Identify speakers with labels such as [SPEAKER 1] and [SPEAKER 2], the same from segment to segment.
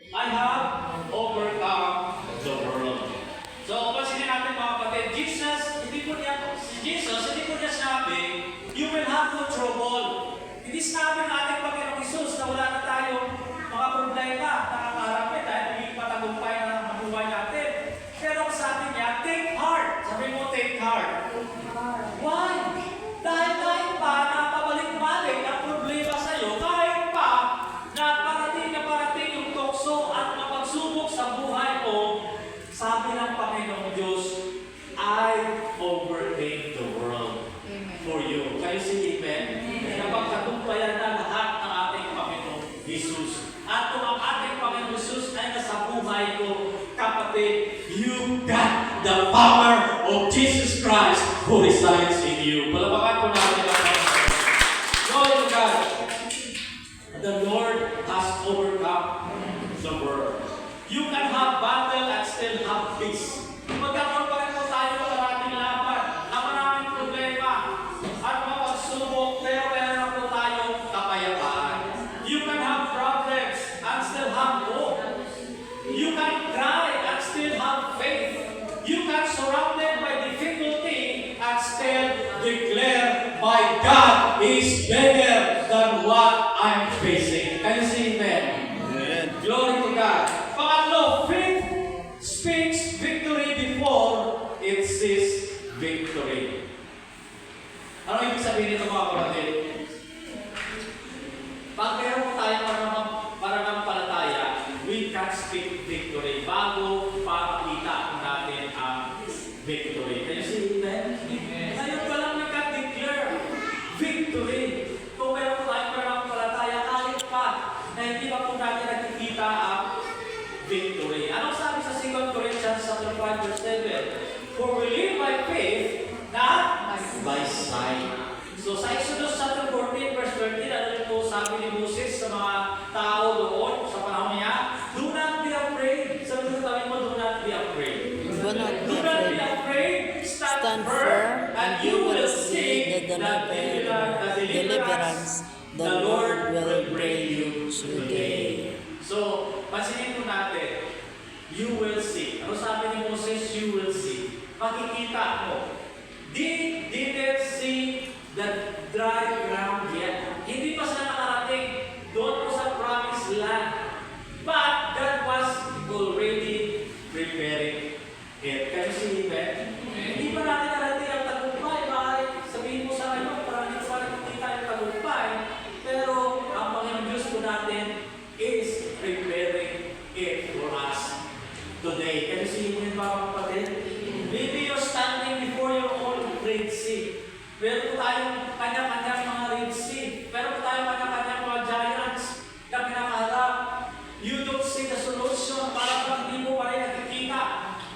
[SPEAKER 1] I have overcome the world. So, pansinin natin mga kapatid, si Jesus, hindi po niya sinabi, you will have no trouble. Hindi sinabi ng ating Panginoong Isus na wala na tayong mga problema na kakaharapin dahil hindi patagumpay na ang buhay natin. Pero sabi niya, take heart. Sabi mo, take heart. Why? Dahil kahit pa na pabalik-balik ang problema sa iyo, kahit pa na parating yung tukso at mapagsubok sa buhay mo, sabi ng Panginoong Diyos, I overcame the world for you. Kayo si Amen? Napagkatumpayan na lahat ng ating Panginoong Jesus. At kung ang ating Panginoong Jesus ay nasa buhay ko, kapatid, you got the power of Jesus Christ who resides in you. Palabakan po natin ang Panginoon. Glory to God. The Lord has overcome the world. You can have battle and still have peace. Magkakaroon pa rin po tayo ng maraming laban, na maraming problema, at mapagsubok, pero meron po tayong kapayapaan. You can have problems and still have hope. You can cry and still have faith. You can surrounded by difficulty and still declare, my God is bigger than what I'm facing. Can you see Amen? Glory to God. Pangatlo, faith speaks victory before it sees victory. Ano ibig sabihin nito mga kapatid? Pag meron po tayo pananampalataya, we can speak victory bago pakita natin ang victory. Can you see Amen? Ngayon pa lang we can declare victory. Kung meron po tayo pananampalataya, kahit pa na hindi pa po natin nakikita ang victory. Anong sabi sa 2 Corinthians 5 verse 7? For we live by faith, not by sight. So sa Exodus 14 verse 13, ano rin po sabi ni Moses sa mga tao doon sa panahon niya? Do not be afraid. Sabi ko tayo mo, do not be afraid.
[SPEAKER 2] Do not be
[SPEAKER 1] Do not be afraid. Stand firm, and you will see the deliverance the Lord will bring you today. So, pansinin po natin, you will see. Ano sabi ni Moses? You will see. Makikita mo. Didn't see the dry ground yet. Hindi pa sila nakarating doon po sa promised land. But God was already preparing it. Can you see Amen? Hindi pa natin narating ang tagumpay. Bakit sabihin mo sa akin, parang hindi pa nakikita yung tagumpay. Pero ang Panginoon Diyos po natin is preparing it for us today. Can you see Amen mga kapatid? Maybe you're standing before your own Red Sea. Meron po tayong kanya-kanyang mga Red Sea. Meron po tayong kanya-kanyang mga giants na pinakaharap. You don't see the solution. Parang hindi mo pa rin nakikita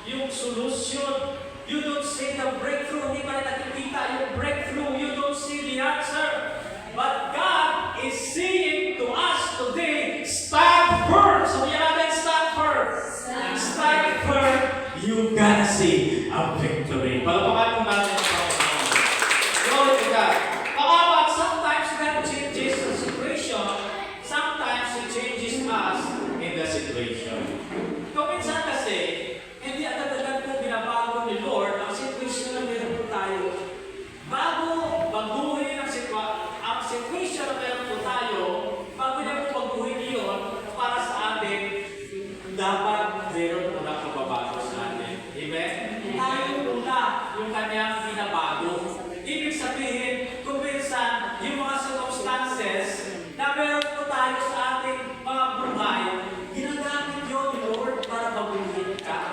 [SPEAKER 1] yung solution. You don't see the breakthrough. Hindi pa rin nakikita yung breakthrough. You don't see the answer. But God is saying to us today, stand firm. So yan natin, stand firm. Stand firm. You gotta see a victory. Palapakan po natin ang Panginoon. Glory to God. Pakapat, sometimes God changes the situation. Sometimes He changes us in the situation. Kung minsan kasi, hindi agad-agad po binabago ni Lord ang situation na meron po tayo. Bago baguhin ang situation na meron po tayo, bago niya po baguhin yun para sa atin, dapat meron po na pababago sa atin. Amen? Tayo muna yung kanyang binabago. Ibig sabihin, kung minsan, yung mga circumstances na meron po tayo sa ating mga buhay, ginagamit yun ni Lord para baguhin ka.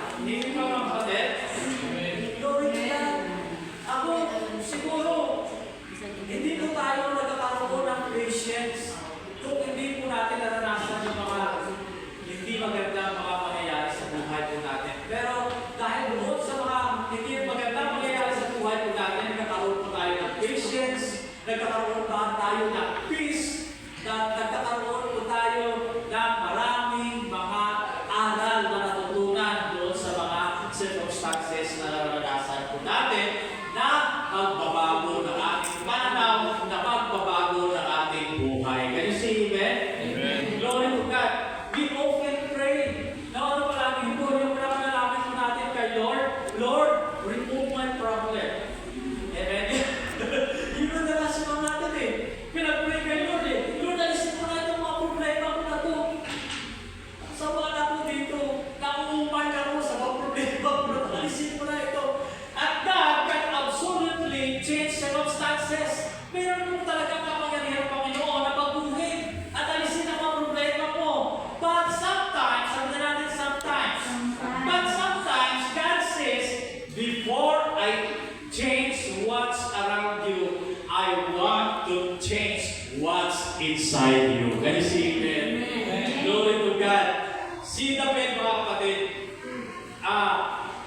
[SPEAKER 1] Si David, mga kapatid,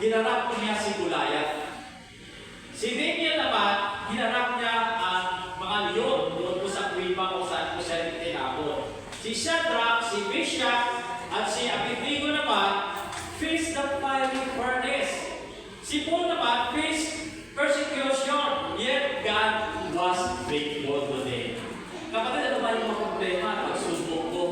[SPEAKER 1] hinarap ko niya si Goliath. Si Daniel naman, hinarap niya ang mga leon doon po sa kuweba kung saan po siya tinapon. Si Shadrach, si Meshach, at si Abednego naman, faced the fiery furnace. Si Paul naman faced persecution, yet God was faithful to them. Kapatid, ano ba yung mga problema na pagsubok ko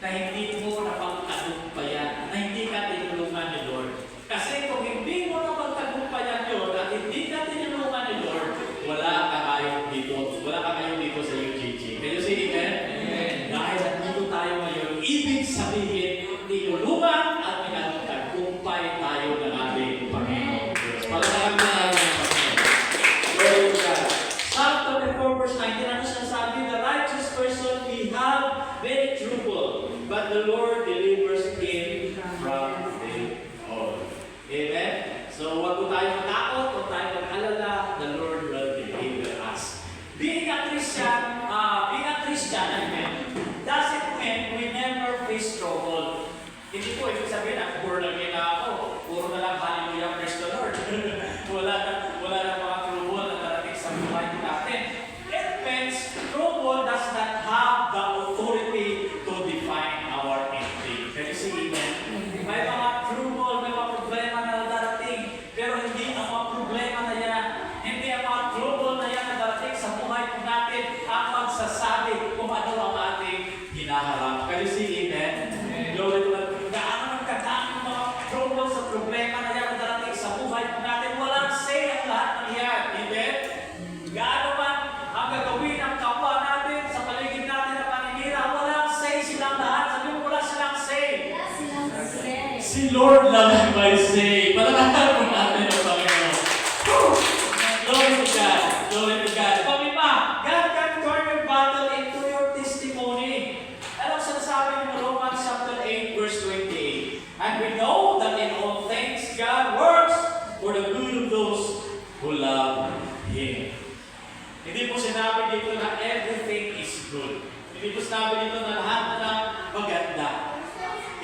[SPEAKER 1] na hindi mo napagtagumpayan, na hindi ka tinulungan ni Lord? Kasi kung hindi mo napagtagumpayan yun at hindi ka tinulungan ni Lord, wala ka kayong dito. Wala ka kayong dito sa UGG. Can you say amen? Amen. Dahil nandito tayo ngayon, ibig sabihin, tinulungan at pinagtagumpay tayo ng ating Panginoon. Pagkakas na tayo ng Panginoon. Glory to God. Psalm 24 verse 19, ano sinasabi? The righteous person may have many trouble, but the Lord delivers him from them all. Amen? So, wag po tayo matakot, wag tayo mag-alala, the Lord will deliver us. Being a Christian, amen, doesn't mean we never face trouble. Hindi po ibig sabihin na puro lang yun na ako, puro na lang hallelujah, praise the Lord. wala na mga trouble na darating sa buhay natin. It means trouble does not have the authority to define our entry. Can you see amen? May mga trouble, may mga problema na darating, pero hindi ang mga problema na yan, hindi ang mga trouble na yan na darating sa buhay natin ang magsasabi kung ano ang ating hinaharap. Can you see amen? Glory to God. Gaano nagkadaming mga trouble sa problema na yan na darating sa buhay natin, walang say ang lahat ng yan. Amen? Gaano man ang gagawin ng kapwa natin sa paligid natin na paninira, walang say silang lahat. Sabi mo, wala silang say. Si Lord lang ang may say. Patalakad po natin ang Panginoon. Glory to God. Glory to God. Pamima, God can turn your battle into your testimony. Anong sinasabi ng Romans chapter 8 verse 28? And we know that in all things God works for the good of those who love Him. Hindi po sinabi dito na everything is good. Hindi po sinabi dito na lahat na maganda.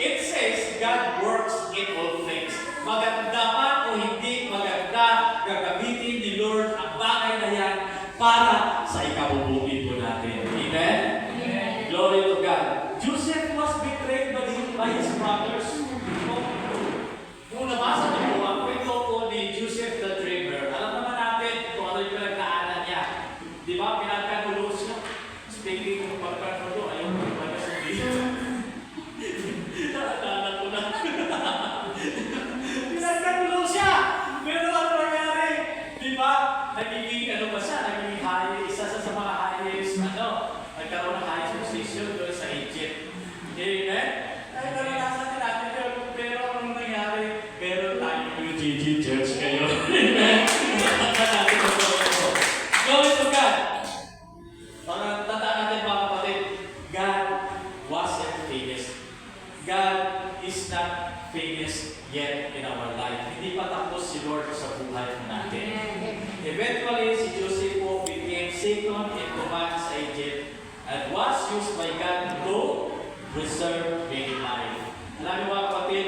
[SPEAKER 1] It says God works in all things. Maganda man o hindi maganda, gagamitin ni Lord ang bagay na yan para sa ikabubuti po natin. Amen? Amen. Glory to God. Joseph was betrayed by his brothers. Kung nabasa niyo po ang kwento po ni Joseph the Dreamer, alam naman natin kung ano yung pinagdaanan niya. Di ba? Pinagkagulo siya. Speaking ng pagkagulo, ayaw ko pagkasabihin. Naalala ko na. Pinagkagulo siya! Pero ano nangyari? Di ba? Nagiging ano ba siya? Nagiging high, isa sa mga highest, nagkaroon ng highest position doon sa Egypt. Amen? Ay, naranasan natin yun. Pero anong nangyari? Meron tayong UGG Church kayo. Amen? Glory to God! Para tandaan natin mga kapatid, God wasn't famous. God is not famous yet in our life. Hindi pa tapos si Lord sa buhay natin. Eventually, si Joseph po became second in command sa Egypt and was used by God to preserve many lives. Alam niyo mga kapatid,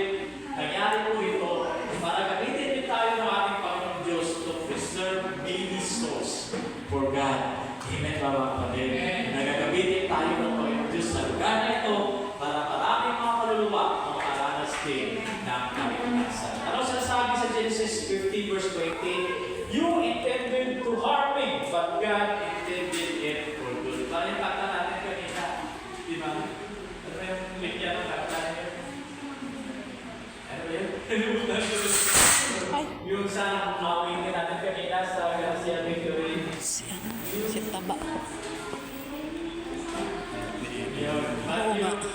[SPEAKER 1] nangyari po ito para gamitin din tayo ng ating Panginoong Diyos to preserve many souls for God. Amen mga kapatid. Nagagamitin tayo ng Panginoong Diyos sa lugar na ito para maraming mga kaluluwa ang makaranas din ng kaligtasan. Ano sinasabi sa Genesis 15 verse 20? You intended to harm me, but God intended it for good. Parang yung kata natin kanina, di ba? Ano yung likya ng kata niyo? Ano yun? Yung sa awing natin kanina sa Garcia Victory.
[SPEAKER 2] Si Taba.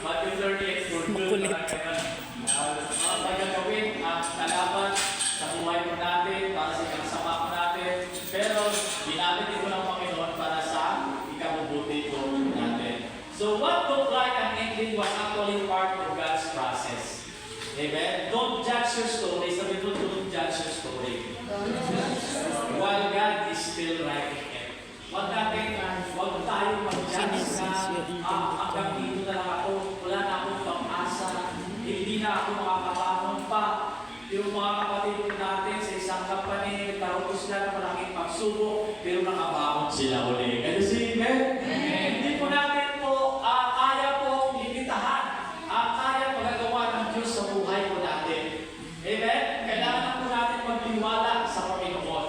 [SPEAKER 1] Matthew 38 for good. Ang pagkakawin ang kalaban sa buhay mo natin, para sa ikasama mo natin. Pero ginamit ito ng Panginoon para sa ikabubuti ko natin. So what looked like an ending was actually part of God's process. Amen? Don't judge your story. Sabi mo, don't judge your story. While God is still writing it. Huwag tayo mag-judge na hanggang dito na lang ako. Wala na akong pang-asa. hindi na ako makakabangon pa. Yung mga kapatid natin sa isang company, nagkaroon ko sila ng malaking pagsubok, pero nakabangon sila uli. Kaya si Amen? Hindi po natin po kaya po limitahan. Kaya magagawa ng Diyos sa buhay po natin. Amen? Kailangan po natin magtiwala sa Panginoon.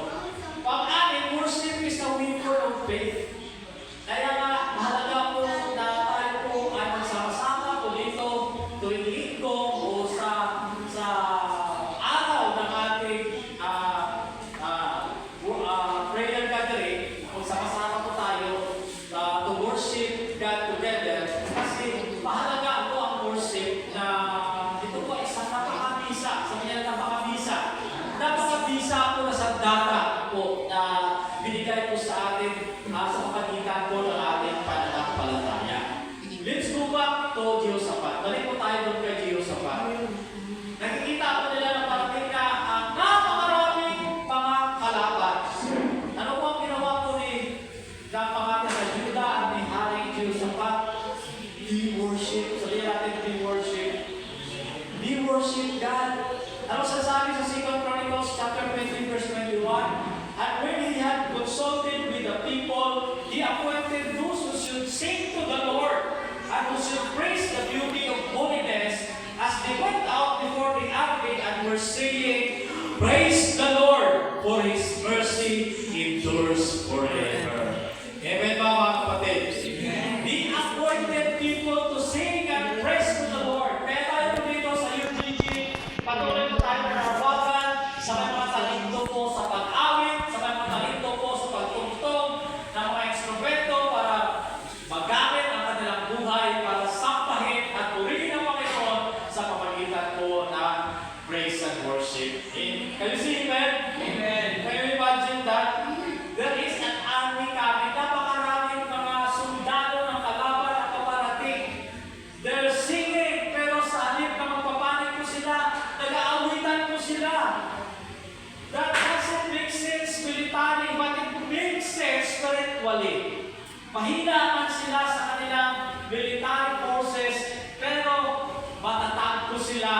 [SPEAKER 1] Pang-anim, worship is a weapon of faith. Kaya nga, mahalaga po na tayo po ay magsama-sama po dito tuwing linggo o sa araw ng ating prayer gathering, kung sama-sama po tayo to worship God together. Kasi mahalaga po ang worship na ito po ay isang napakabisa. Sabi niya napakabisa. Napakabisa po na sa data po na binigay po sa atin sa pagitan po ng ating pananampalataya. Let's go back to Jehoshaphat. Balik po tayo doon kay Jehoshaphat. Nakikita po nila na parating na ang napakaraming mga kalaban. Ano po ang ginawa po ng mga taga-Juda at ni Haring Jehoshaphat? Be worship. Sabihin natin, be worship. Be worship God. Ano sasabi sa 2 Chronicles chapter 20 verse 21? And when he had consulted with the people, he appointed those who should sing to the Lord and who should praise the beauty of holiness as they went out before the army and were saying, Praise the Lord, for His mercy endures forever. Amen, mga kapatid. He appointed people to sing and praise to the Lord. Kaya tayo po dito sa UGG, patuloy po tayo na nawagan sa mga talento po sa pag-awit, sa mga talento po sa pagtungtong ng mga instrumento para magamit ang kanilang buhay para sampahin at purihin ang Panginoon sa pamagitan po ng praise and worship. Can you see, amen? Amen. Can you imagine that? There is an army coming. Napakaraming mga sundalo ng kalaban na paparating. They're singing, pero sa halip na magpapanig po sila, nag-aawitan po sila. That doesn't make sense militarily, but it makes sense spiritually. Mahina man sila sa kanilang military forces, pero matatag po sila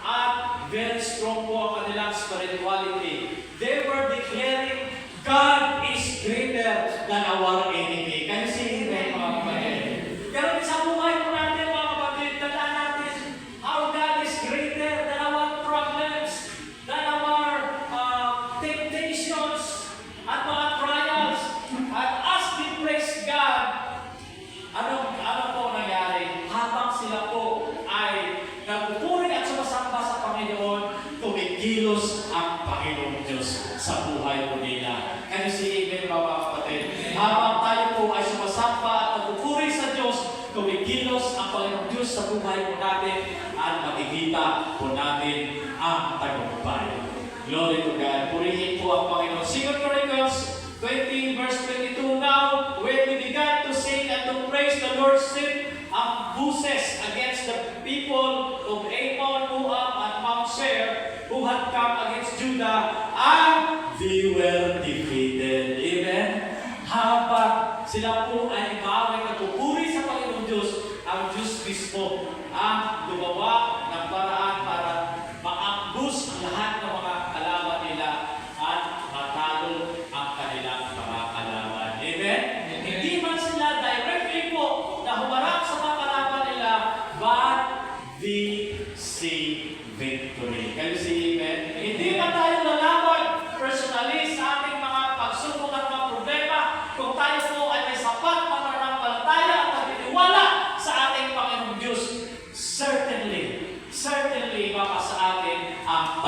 [SPEAKER 1] at very strong po ang kanilang spirituality. They were declaring, God is greater than our enemy. Can you see it, mga kapatid? Pero sa buhay po natin, mga kapatid, tandaan natin, our God is greater than our problems, than our temptations, at mga trials. At as we praise God, ano po nangyari? Habang sila po ay nagpupuri at sumasamba sa Panginoon, tumigilos ang Panginoong Diyos sa buhay po nila. Kaya si Amen, mga kapatid. Habang tayo po ay sumasamba at nagpupuri sa Diyos, tumigilos ang Panginoong Diyos sa buhay po natin at makikita po natin ang tagumpay. Glory to God. Purihin po ang Panginoon. 2 Chronicles 20 verse 22. Now, when we began to sing and to praise the Lord, set ambuses against the people of Ammon, Moab, and Mount Seir, who had come against Judah, and they were defeated. Amen? Habang sila po ay maaway nagpupuri sa Panginoon Diyos, ang Diyos mismo ang gumawa ng paraan para ma-ambush ang lahat ng mga kalaban nila at matalo ang kanilang mga kalaban. Amen? Hindi man sila directly po na humarap sa mga kalaban nila, but they see victory. Can you see, amen? Hindi man tayo lalaban personally sa ating mga pagsubok at mga problema kung tayo po ay may sapat na pananampalataya at pagtitiwala sa ating Panginoong Diyos. Certainly, maka sa atin ang